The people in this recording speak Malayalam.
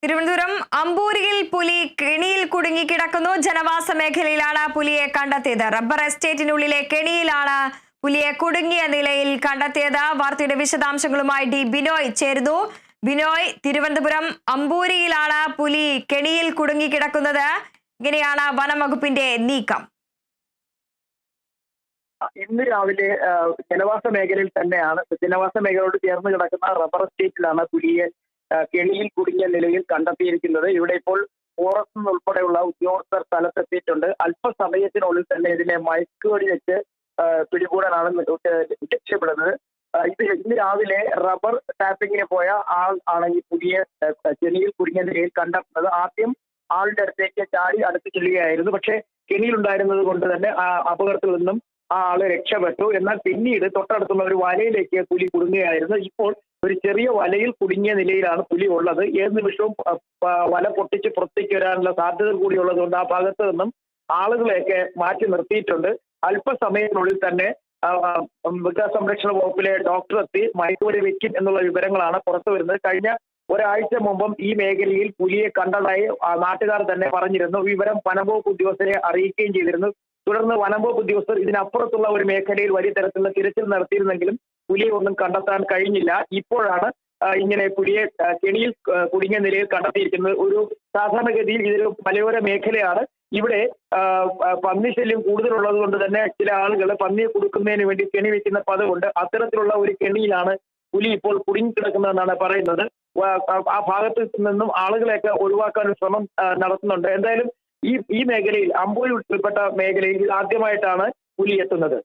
തിരുവനന്തപുരം അമ്പൂരിയിൽ പുലി കെണിയിൽ കുടുങ്ങിക്കിടക്കുന്നു. ജനവാസ മേഖലയിലാണ് പുലിയെ കണ്ടെത്തിയത്. റബ്ബർ എസ്റ്റേറ്റിനുള്ളിലെ കെണിയിലാണ് പുലിയെ കുടുങ്ങിയ നിലയിൽ കണ്ടെത്തിയത്. വാർത്തയുടെ വിശദാംശങ്ങളുമായി ഡി ബിനോയ് ചേരുന്നു. ബിനോയ്, തിരുവനന്തപുരം അമ്പൂരിയിലാണ് പുലി കെണിയിൽ കുടുങ്ങിക്കിടക്കുന്നത്. ഇങ്ങനെയാണ് വനം വകുപ്പിന്റെ നീക്കം. ഇന്ന് രാവിലെ ജനവാസ മേഖലയിൽ തന്നെയാണ്, ജനവാസ മേഖലയോട് ചേർന്ന് കിടക്കുന്ന റബ്ബർ എസ്റ്റേറ്റിലാണ് പുലിയെ കെണിയിൽ കുടുങ്ങിയ നിലയിൽ കണ്ടെത്തിയിരിക്കുന്നത്. ഇവിടെ ഇപ്പോൾ ഫോറസ്റ്റ് ഉൾപ്പെടെയുള്ള ഉദ്യോഗസ്ഥർ സ്ഥലത്തെത്തിയിട്ടുണ്ട്. അല്പസമയത്തിനുള്ളിൽ തന്നെ ഇതിനെ മയക്കുവെടി വെച്ച് പിടികൂടാനാണ് ലക്ഷ്യപ്പെടുന്നത്. ഇന്ന് രാവിലെ റബ്ബർ ടാപ്പിങ്ങിന് പോയ ആൾ ആണ് ഈ പുലിയെ കെണിയിൽ കുടുങ്ങിയ നിലയിൽ കണ്ടെത്തുന്നത്. ആദ്യം ആളുടെ അടുത്തേക്ക് ചാടി അടുത്ത് ചെല്ലുകയായിരുന്നു. പക്ഷേ കെണിയിലുണ്ടായിരുന്നത് കൊണ്ട് തന്നെ അപകടത്തിൽ നിന്നും ആ ആള് രക്ഷപ്പെട്ടു. എന്നാൽ പിന്നീട് തൊട്ടടുത്തുള്ള ഒരു വലയിലേക്ക് പുലി കുടുങ്ങുകയായിരുന്നു. ഇപ്പോൾ ഒരു ചെറിയ വലയിൽ കുടുങ്ങിയ നിലയിലാണ് പുലി ഉള്ളത്. ഏത് നിമിഷവും വല പൊട്ടിച്ച് പുറത്തേക്ക് വരാനുള്ള സാധ്യത കൂടി ഉള്ളതുകൊണ്ട് ആ ഭാഗത്ത് നിന്നും ആളുകളെയൊക്കെ മാറ്റി നിർത്തിയിട്ടുണ്ട്. അല്പസമയത്തിനുള്ളിൽ തന്നെ മൃഗസംരക്ഷണ വകുപ്പിലെ ഡോക്ടർ എത്തി മയക്കുവെടി വെക്കും എന്നുള്ള വിവരങ്ങളാണ് പുറത്തു വരുന്നത്. കഴിഞ്ഞ ഒരാഴ്ച മുമ്പും ഈ മേഖലയിൽ പുലിയെ കണ്ടതായി നാട്ടുകാർ തന്നെ പറഞ്ഞിരുന്നു. വിവരം വനംവകുപ്പ് ഉദ്യോഗസ്ഥരെ അറിയിക്കുകയും ചെയ്തിരുന്നു. തുടർന്ന് വനംവകുപ്പ് ഉദ്യോഗസ്ഥർ ഇതിനപ്പുറത്തുള്ള ഒരു മേഖലയിൽ വലിയ തരത്തിലുള്ള തിരച്ചിൽ നടത്തിയിരുന്നെങ്കിലും പുലിയെ ഒന്നും കണ്ടെത്താൻ കഴിഞ്ഞില്ല. ഇപ്പോഴാണ് ഇങ്ങനെ പുലിയെ കെണിയിൽ കുടുങ്ങിയ നിലയിൽ കണ്ടെത്തിയിരിക്കുന്നത്. ഒരു സാധാരണഗതിയിൽ ഇതൊരു മലയോര മേഖലയാണ്. ഇവിടെ പന്നിശല്യം കൂടുതലുള്ളത് കൊണ്ട് തന്നെ ചില ആളുകൾ പന്നിയെ കൊടുക്കുന്നതിന് വേണ്ടി കെണി വെക്കുന്ന പതിവുണ്ട്. അത്തരത്തിലുള്ള ഒരു കെണിയിലാണ് പുലി ഇപ്പോൾ കുടുങ്ങിക്കിടക്കുന്നതെന്നാണ് പറയുന്നത്. ആ ഭാഗത്ത് നിന്നും ആളുകളെയൊക്കെ ഒഴിവാക്കാൻ ശ്രമം നടത്തുന്നുണ്ട്. എന്തായാലും ഈ മേഖലയിൽ അമ്പൂരി ഉൾപ്പെട്ട മേഖലയിൽ ആദ്യമായിട്ടാണ് പുലി എത്തുന്നത്.